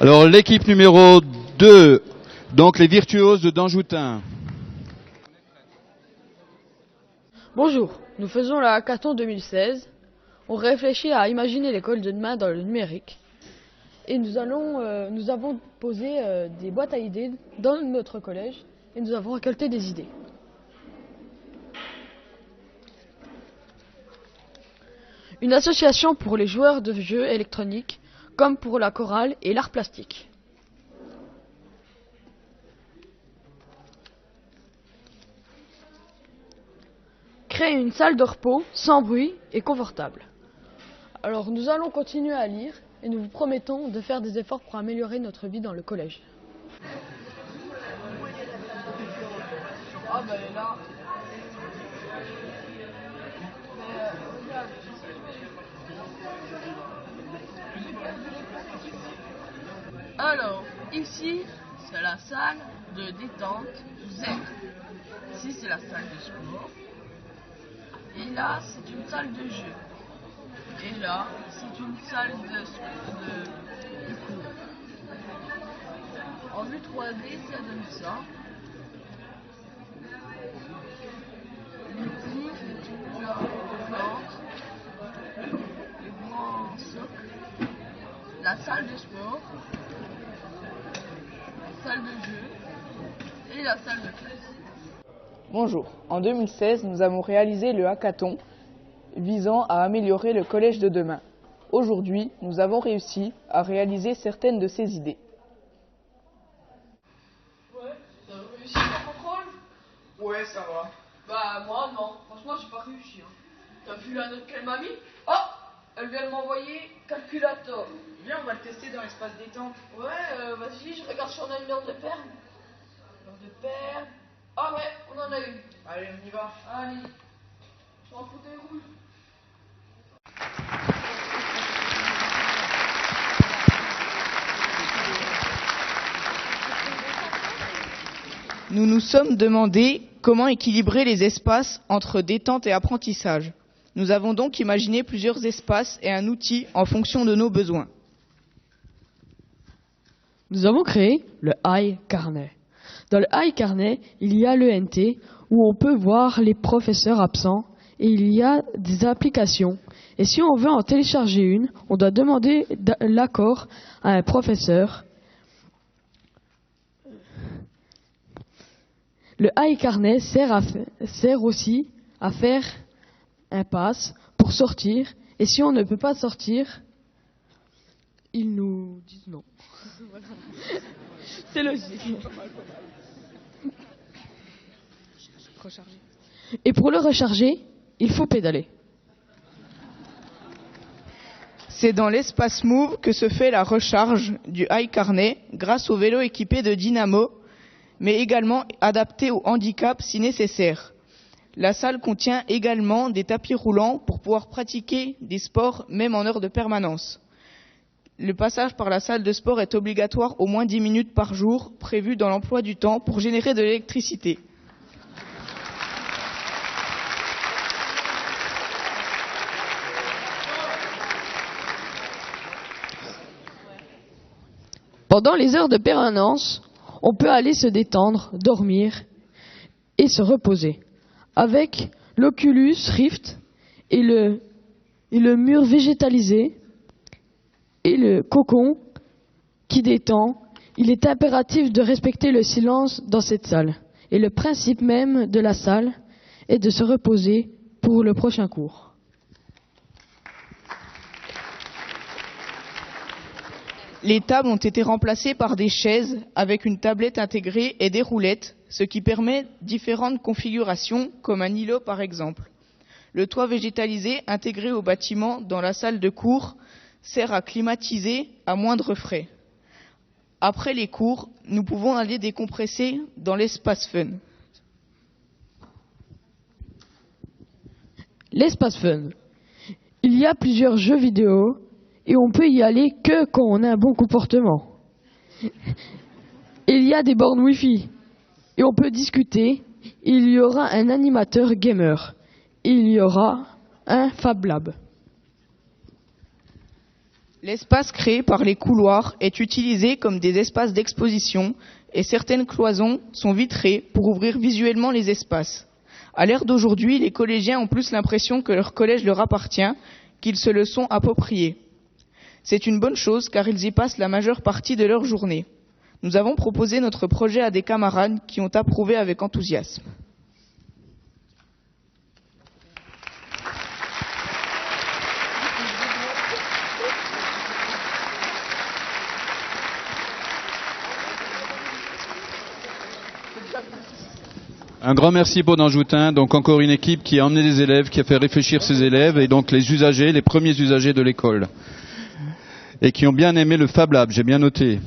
Alors l'équipe numéro 2, donc les virtuoses de Danjoutin. Bonjour, nous faisons la hackathon 2016. On réfléchit à imaginer l'école de demain dans le numérique. Et nous avons posé des boîtes à idées dans notre collège et nous avons récolté des idées. Une association pour les joueurs de jeux électroniques, comme pour la chorale et l'art plastique. Créer une salle de repos sans bruit et confortable. Alors nous allons continuer à lire et nous vous promettons de faire des efforts pour améliorer notre vie dans le collège. Alors, ici, c'est la salle de détente zen. Ici, c'est la salle de sport. Et là, c'est une salle de jeu. Et là, c'est une salle de cours. En vue 3D, ça donne ça. Les cours, les plantes, les grands socles, la salle de sport, la salle de jeu et la salle de classe. Bonjour, en 2016, nous avons réalisé le hackathon visant à améliorer le collège de demain. Aujourd'hui, nous avons réussi à réaliser certaines de ces idées. Ouais, t'as réussi ton contrôle? Ouais, ça va. Bah, moi non, franchement, j'ai pas réussi. T'as vu la note qu'elle m'a mis? Oh, elle vient de m'envoyer calculator. Viens, on va le tester dans l'espace détente. Ouais, vas-y, je regarde si on a une heure de perle. Heure de perle. Ah ouais, on en a une. Allez, on y va. Allez, je m'en fous des rouges. Nous nous sommes demandé comment équilibrer les espaces entre détente et apprentissage. Nous avons donc imaginé plusieurs espaces et un outil en fonction de nos besoins. Nous avons créé le iCarnet. Dans le iCarnet, il y a l'ENT où on peut voir les professeurs absents et il y a des applications. Et si on veut en télécharger une, on doit demander l'accord à un professeur. Le iCarnet sert aussi à faire un pass pour sortir. Et si on ne peut pas sortir, ils nous disent non. Voilà. C'est logique. Et pour le recharger, il faut pédaler. C'est dans l'espace Move que se fait la recharge du iCarnet grâce au vélo équipé de dynamo, mais également adapté au handicap si nécessaire. La salle contient également des tapis roulants pour pouvoir pratiquer des sports même en heure de permanence. Le passage par la salle de sport est obligatoire au moins 10 minutes par jour, prévu dans l'emploi du temps pour générer de l'électricité. Pendant les heures de permanence, on peut aller se détendre, dormir et se reposer. Avec l'Oculus Rift et le mur végétalisé et le cocon qui détend, il est impératif de respecter le silence dans cette salle. Et le principe même de la salle est de se reposer pour le prochain cours. Les tables ont été remplacées par des chaises avec une tablette intégrée et des roulettes, ce qui permet différentes configurations, comme un îlot par exemple. Le toit végétalisé intégré au bâtiment dans la salle de cours sert à climatiser à moindre frais. Après les cours, nous pouvons aller décompresser dans l'espace fun. L'espace fun. Il y a plusieurs jeux vidéo et on peut y aller que quand on a un bon comportement. Il y a des bornes Wi-Fi et on peut discuter. Il y aura un animateur gamer. Il y aura un Fab Lab. L'espace créé par les couloirs est utilisé comme des espaces d'exposition et certaines cloisons sont vitrées pour ouvrir visuellement les espaces. À l'ère d'aujourd'hui, les collégiens ont plus l'impression que leur collège leur appartient, qu'ils se le sont approprié. C'est une bonne chose car ils y passent la majeure partie de leur journée. Nous avons proposé notre projet à des camarades qui ont approuvé avec enthousiasme. Un grand merci pour Danjoutin. Donc encore une équipe qui a emmené des élèves, qui a fait réfléchir ses élèves et donc les usagers, les premiers usagers de l'école. Et qui ont bien aimé le Fab Lab, j'ai bien noté.